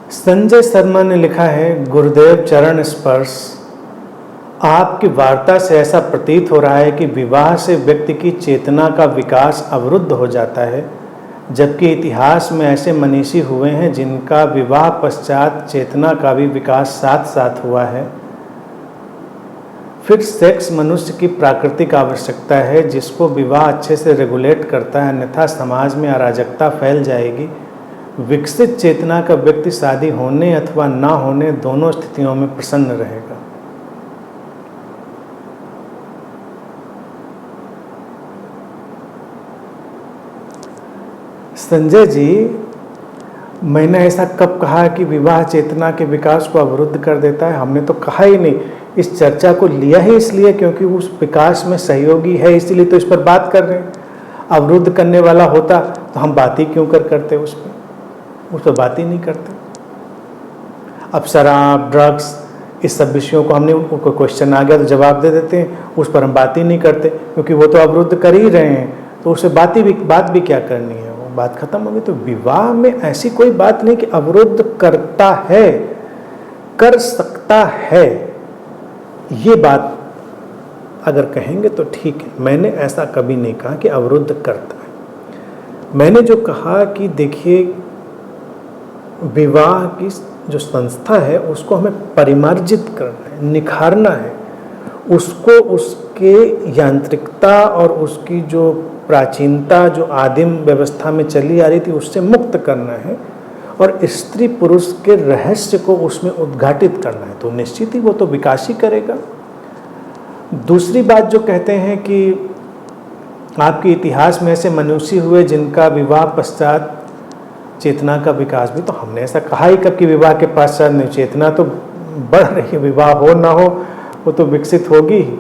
संजय शर्मा ने लिखा है, गुरुदेव चरण स्पर्श। आपकी वार्ता से ऐसा प्रतीत हो रहा है कि विवाह से व्यक्ति की चेतना का विकास अवरुद्ध हो जाता है, जबकि इतिहास में ऐसे मनीषी हुए हैं जिनका विवाह पश्चात चेतना का भी विकास साथ साथ हुआ है। फिर सेक्स मनुष्य की प्राकृतिक आवश्यकता है जिसको विवाह अच्छे से रेगुलेट करता है, अन्यथा समाज में अराजकता फैल जाएगी। विकसित चेतना का व्यक्ति शादी होने अथवा ना होने दोनों स्थितियों में प्रसन्न रहेगा। संजय जी, मैंने ऐसा कब कहा कि विवाह चेतना के विकास को अवरुद्ध कर देता है? हमने तो कहा ही नहीं। इस चर्चा को लिया ही इसलिए क्योंकि उस विकास में सहयोगी है, इसीलिए तो इस पर बात कर रहे हैं। अवरुद्ध करने वाला होता तो हम बात ही क्यों करते उस पर बात ही नहीं करते। अब शराब, ड्रग्स, इस सब विषयों को हमने, उनको क्वेश्चन आ गया तो जवाब दे देते हैं, उस पर हम बात ही नहीं करते क्योंकि वो तो अवरुद्ध कर ही रहे हैं, तो उससे बात भी क्या करनी है, वो बात खत्म हो गई। तो विवाह में ऐसी कोई बात नहीं कि अवरुद्ध करता है, कर सकता है, ये बात अगर कहेंगे तो ठीक है। मैंने ऐसा कभी नहीं कहा कि अवरुद्ध करता है। मैंने जो कहा कि देखिए, विवाह की जो संस्था है उसको हमें परिमार्जित करना है, निखारना है, उसको उसके यांत्रिकता और उसकी जो प्राचीनता जो आदिम व्यवस्था में चली आ रही थी उससे मुक्त करना है और स्त्री पुरुष के रहस्य को उसमें उद्घाटित करना है, तो निश्चित ही वो तो विकास ही करेगा। दूसरी बात जो कहते हैं कि आपके इतिहास में ऐसे मनुष्य हुए जिनका विवाह पश्चात चेतना का विकास भी, तो हमने ऐसा कहा ही कब कि विवाह के पश्चात नहीं, चेतना तो बढ़ रही है, विवाह हो ना हो वो तो विकसित होगी ही।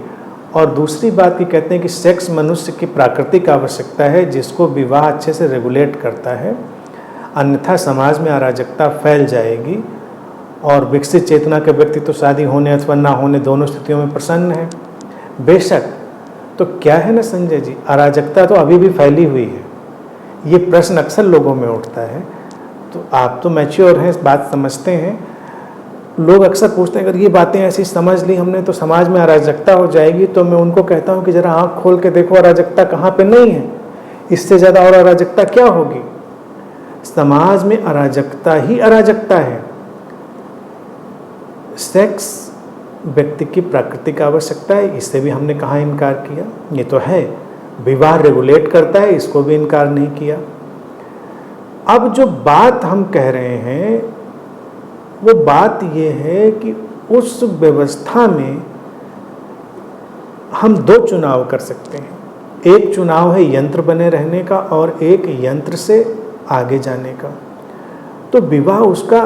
और दूसरी बात की कहते हैं कि सेक्स मनुष्य की प्राकृतिक आवश्यकता है जिसको विवाह अच्छे से रेगुलेट करता है, अन्यथा समाज में अराजकता फैल जाएगी। और विकसित चेतना के व्यक्ति तो शादी होने अथवा ना होने दोनों स्थितियों में प्रसन्न है। बेशक, तो क्या है ना संजय जी, अराजकता तो अभी भी फैली हुई है। ये प्रश्न अक्सर लोगों में उठता है, तो आप तो मैच्योर हैं, इस बात समझते हैं। लोग अक्सर पूछते हैं अगर ये बातें ऐसी समझ ली हमने तो समाज में अराजकता हो जाएगी, तो मैं उनको कहता हूँ कि ज़रा आँख खोल के देखो अराजकता कहाँ पे नहीं है, इससे ज़्यादा और अराजकता क्या होगी। समाज में अराजकता ही अराजकता है। सेक्स व्यक्ति की प्राकृतिक आवश्यकता है, इससे भी हमने कहाँ इनकार किया, ये तो है। विवाह रेगुलेट करता है, इसको भी इनकार नहीं किया। अब जो बात हम कह रहे हैं वो बात ये है कि उस व्यवस्था में हम दो चुनाव कर सकते हैं। एक चुनाव है यंत्र बने रहने का और एक यंत्र से आगे जाने का। तो विवाह उसका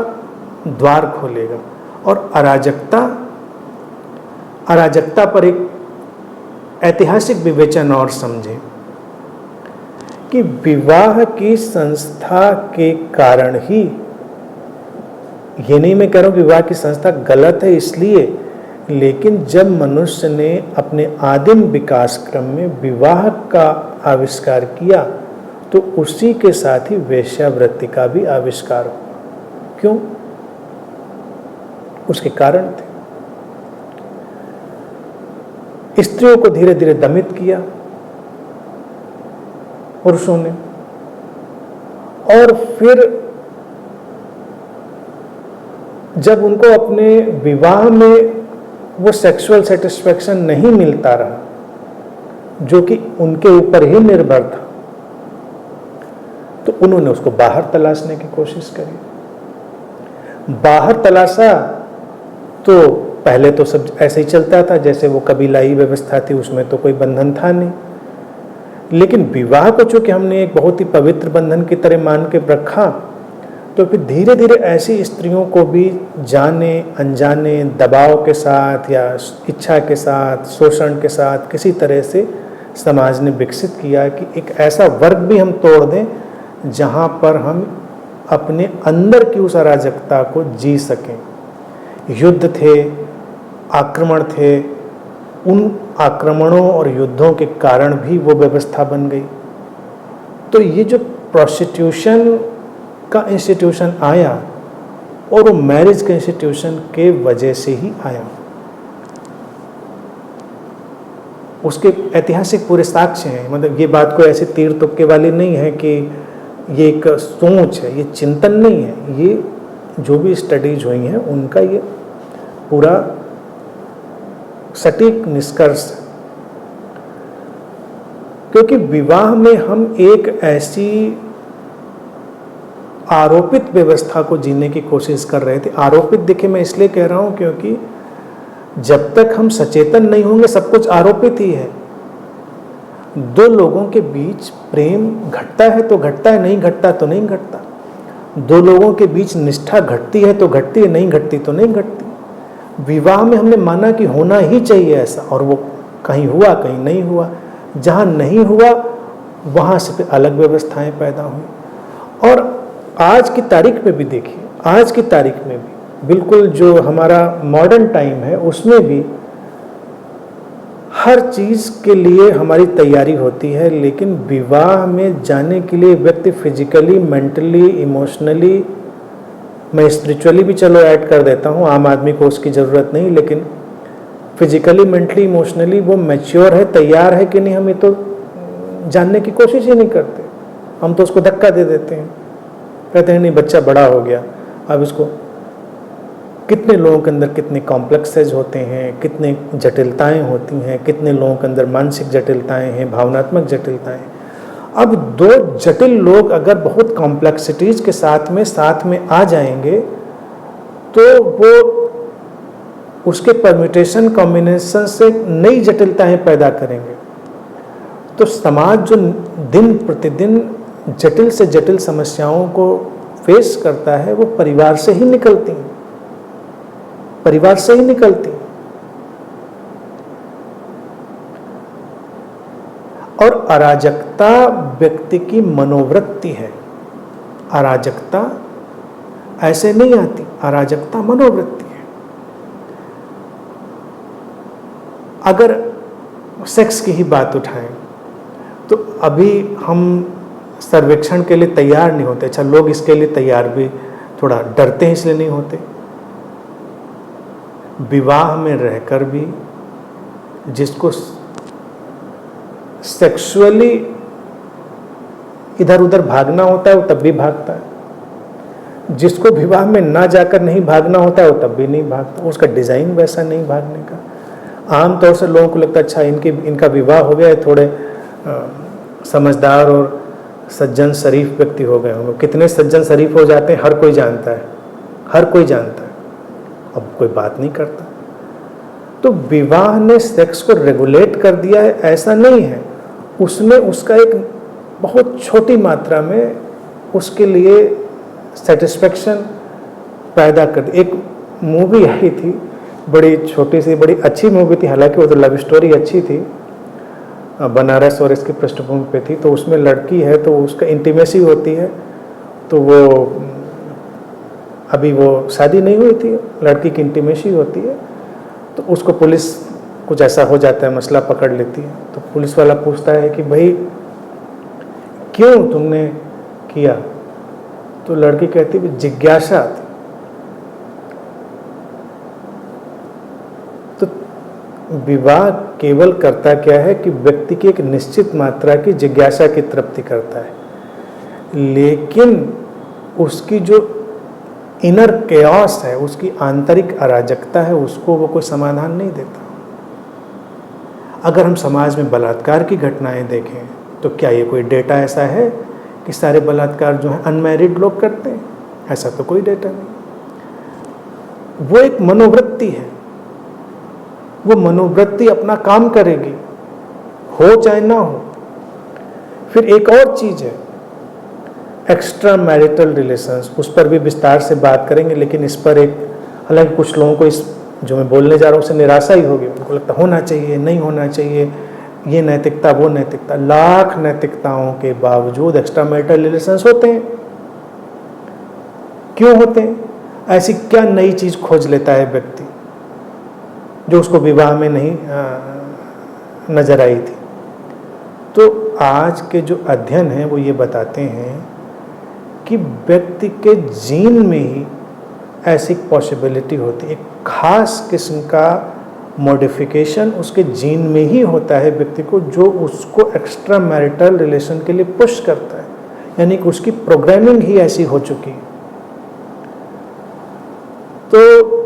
द्वार खोलेगा। और अराजकता पर एक ऐतिहासिक विवेचन और समझें कि विवाह की संस्था के कारण ही, ये नहीं मैं कह रहा हूँ कि विवाह की संस्था गलत है इसलिए, लेकिन जब मनुष्य ने अपने आदिम विकास क्रम में विवाह का आविष्कार किया तो उसी के साथ ही वेश्यावृत्ति का भी आविष्कार हुआ। क्यों? उसके कारण थे। स्त्रियों को धीरे धीरे दमित किया पुरुषों ने, और फिर जब उनको अपने विवाह में वो सेक्सुअल सेटिस्फैक्शन नहीं मिलता रहा जो कि उनके ऊपर ही निर्भर था, तो उन्होंने उसको बाहर तलाशने की कोशिश करी। बाहर तलाशा तो पहले तो सब ऐसे ही चलता था जैसे वो कबीलाई व्यवस्था थी, उसमें तो कोई बंधन था नहीं। लेकिन विवाह को चूंकि हमने एक बहुत ही पवित्र बंधन की तरह मान के रखा, तो फिर धीरे धीरे ऐसी स्त्रियों को भी जाने अनजाने दबाव के साथ या इच्छा के साथ, शोषण के साथ किसी तरह से समाज ने विकसित किया कि एक ऐसा वर्ग भी हम तोड़ दें जहाँ पर हम अपने अंदर की उस अराजकता को जी सकें। युद्ध थे, आक्रमण थे, उन आक्रमणों और युद्धों के कारण भी वो व्यवस्था बन गई। तो ये जो प्रोस्टिट्यूशन का इंस्टीट्यूशन आया और वो मैरिज के इंस्टीट्यूशन के वजह से ही आया। उसके ऐतिहासिक पूरे साक्ष्य हैं, मतलब ये बात कोई ऐसी तीर तुक्के वाली नहीं है कि ये एक सोच है, ये चिंतन नहीं है, ये जो भी स्टडीज हुई हैं उनका ये पूरा सटीक निष्कर्ष है। क्योंकि विवाह में हम एक ऐसी आरोपित व्यवस्था को जीने की कोशिश कर रहे थे। आरोपित देखिए मैं इसलिए कह रहा हूं क्योंकि जब तक हम सचेतन नहीं होंगे सब कुछ आरोपित ही है। दो लोगों के बीच प्रेम घटता है तो घटता है, नहीं घटता तो नहीं घटता। दो लोगों के बीच निष्ठा घटती है तो घटती है, नहीं घटती तो नहीं घटती। विवाह में हमने माना कि होना ही चाहिए ऐसा, और वो कहीं हुआ कहीं नहीं हुआ। जहाँ नहीं हुआ वहाँ से फिर अलग व्यवस्थाएं पैदा हुई। और आज की तारीख में भी देखिए, आज की तारीख में भी बिल्कुल जो हमारा मॉडर्न टाइम है उसमें भी हर चीज़ के लिए हमारी तैयारी होती है, लेकिन विवाह में जाने के लिए व्यक्ति फिजिकली, मेंटली, इमोशनली, मैं स्पिरिचुअली भी चलो ऐड कर देता हूँ, आम आदमी को उसकी ज़रूरत नहीं, लेकिन फिजिकली, मेंटली, इमोशनली वो मैच्योर है, तैयार है कि नहीं, हम ये तो जानने की कोशिश ही नहीं करते। हम तो उसको धक्का दे देते हैं, कहते हैं नहीं बच्चा बड़ा हो गया। अब इसको कितने लोगों के अंदर कितने कॉम्प्लेक्सेज होते हैं, कितने जटिलताएं होती हैं, कितने लोगों के अंदर मानसिक जटिलताएं हैं, भावनात्मक जटिलताएं। अब दो जटिल लोग अगर बहुत कॉम्प्लेक्सिटीज के साथ में आ जाएंगे तो वो उसके परम्यूटेशन कॉम्बिनेशन से नई जटिलताएं पैदा करेंगे। तो समाज जो दिन प्रतिदिन जटिल से जटिल समस्याओं को फेस करता है वो परिवार से ही निकलती हैं, परिवार से ही निकलती हैं। और अराजकता व्यक्ति की मनोवृत्ति है। अराजकता ऐसे नहीं आती, अराजकता मनोवृत्ति है। अगर सेक्स की ही बात उठाएं तो अभी हम सर्वेक्षण के लिए तैयार नहीं होते। अच्छा, लोग इसके लिए तैयार भी थोड़ा डरते हैं, इसलिए नहीं होते। विवाह में रहकर भी जिसको सेक्सुअली इधर उधर भागना होता है वो तब भी भागता है, जिसको विवाह में ना जाकर नहीं भागना होता है वो तब भी नहीं भागता। उसका डिजाइन वैसा नहीं भागने का। आमतौर से लोगों को लगता है अच्छा इनका विवाह हो गया है, थोड़े समझदार और सज्जन शरीफ व्यक्ति हो गए होंगे। कितने सज्जन शरीफ हो जाते हैं हर कोई जानता है, हर कोई जानता है, अब कोई बात नहीं करता। तो विवाह ने सेक्स को रेगुलेट कर दिया है ऐसा नहीं है, उसने उसका एक बहुत छोटी मात्रा में उसके लिए सेटिस्फेक्शन पैदा कर दी। एक मूवी आई थी, बड़ी छोटी सी बड़ी अच्छी मूवी थी, हालांकि वो तो लव स्टोरी अच्छी थी, बनारस और इसकी पृष्ठभूमि पे थी। तो उसमें लड़की है तो उसका इंटीमेसी होती है, तो वो अभी वो शादी नहीं हुई थी, लड़की की इंटीमेसी होती है, तो उसको पुलिस कुछ ऐसा हो जाता है, मसला पकड़ लेती है। तो पुलिस वाला पूछता है कि भाई क्यों तुमने किया? तो लड़की कहती है जिज्ञासा थी। तो विवाह केवल करता क्या है कि व्यक्ति की एक निश्चित मात्रा की जिज्ञासा की तृप्ति करता है, लेकिन उसकी जो इनर केओस है, उसकी आंतरिक अराजकता है, उसको वो कोई समाधान नहीं देता। अगर हम समाज में बलात्कार की घटनाएं देखें तो क्या ये कोई डेटा ऐसा है कि सारे बलात्कार जो है अनमैरिड लोग करते हैं? ऐसा तो कोई डेटा नहीं। वो एक मनोवृत्ति है, वो मनोवृत्ति अपना काम करेगी, हो चाहे ना हो। फिर एक और चीज है एक्स्ट्रा मैरिटल रिलेशंस, उस पर भी विस्तार से बात करेंगे, लेकिन इस पर एक, हालांकि कुछ लोगों को इस जो मैं बोलने जा रहा हूँ उससे निराशा ही होगी। उनको लगता होना चाहिए, नहीं होना चाहिए, ये नैतिकता वो नैतिकता। लाख नैतिकताओं के बावजूद एक्स्ट्रा मैरिटल रिलेशंस होते हैं। क्यों होते हैं? ऐसी क्या नई चीज खोज लेता है व्यक्ति जो उसको विवाह में नहीं नजर आई थी? तो आज के जो अध्ययन हैं वो ये बताते हैं कि व्यक्ति के जीन में ही ऐसी पॉसिबिलिटी होती है। एक खास किस्म का मॉडिफिकेशन उसके जीन में ही होता है व्यक्ति को, जो उसको एक्स्ट्रा मैरिटल रिलेशन के लिए पुश करता है, यानी कि उसकी प्रोग्रामिंग ही ऐसी हो चुकी है। तो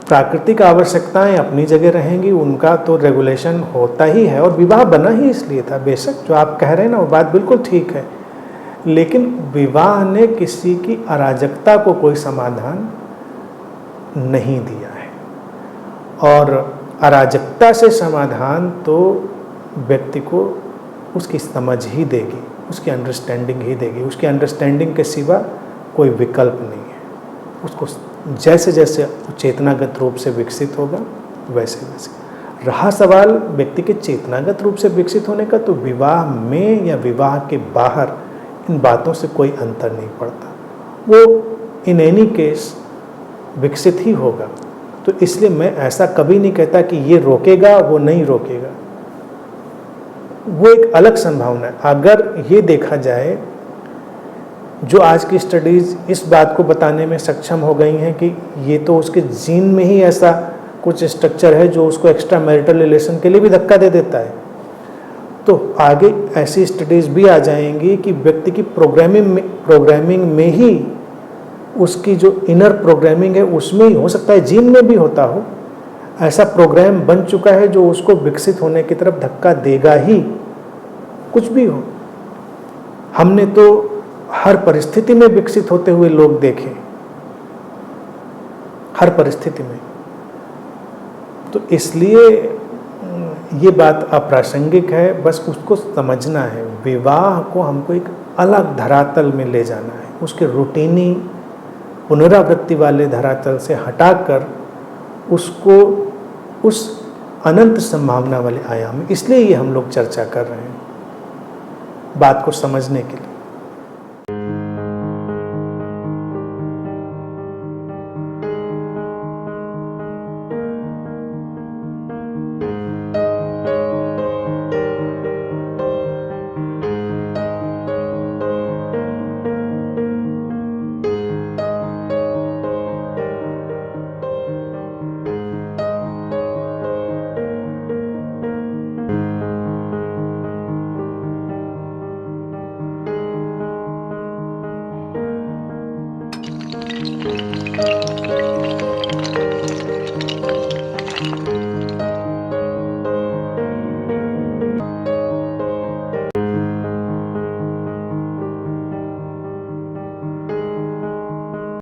प्राकृतिक आवश्यकताएं अपनी जगह रहेंगी, उनका तो रेगुलेशन होता ही है, और विवाह बना ही इसलिए था। बेशक जो आप कह रहे हैं ना वो बात बिल्कुल ठीक है, लेकिन विवाह ने किसी की अराजकता को कोई समाधान नहीं दिया है। और अराजकता से समाधान तो व्यक्ति को उसकी समझ ही देगी, उसकी अंडरस्टैंडिंग ही देगी। उसकी अंडरस्टैंडिंग के सिवा कोई विकल्प नहीं है। उसको जैसे जैसे चेतनागत रूप से विकसित होगा वैसे वैसे। रहा सवाल व्यक्ति के चेतनागत रूप से विकसित होने का, तो विवाह में या विवाह के बाहर इन बातों से कोई अंतर नहीं पड़ता। वो इन एनी केस विकसित ही होगा। तो इसलिए मैं ऐसा कभी नहीं कहता कि ये रोकेगा वो नहीं रोकेगा, वो एक अलग संभावना है। अगर ये देखा जाए, जो आज की स्टडीज़ इस बात को बताने में सक्षम हो गई हैं कि ये तो उसके जीन में ही ऐसा कुछ स्ट्रक्चर है जो उसको एक्स्ट्रा मैरिटल रिलेशन के लिए भी धक्का दे देता है, तो आगे ऐसी स्टडीज़ भी आ जाएंगी कि व्यक्ति की प्रोग्रामिंग में ही, उसकी जो इनर प्रोग्रामिंग है उसमें ही, हो सकता है जीन में भी होता हो, ऐसा प्रोग्राम बन चुका है जो उसको विकसित होने की तरफ धक्का देगा ही, कुछ भी हो। हमने तो हर परिस्थिति में विकसित होते हुए लोग देखे, हर परिस्थिति में। तो इसलिए ये बात अप्रासंगिक है, बस उसको समझना है। विवाह को हमको एक अलग धरातल में ले जाना है, उसके रूटीनी पुनरावृत्ति वाले धरातल से हटाकर उसको उस अनंत संभावना वाले आयाम में, इसलिए ये हम लोग चर्चा कर रहे हैं, बात को समझने के लिए।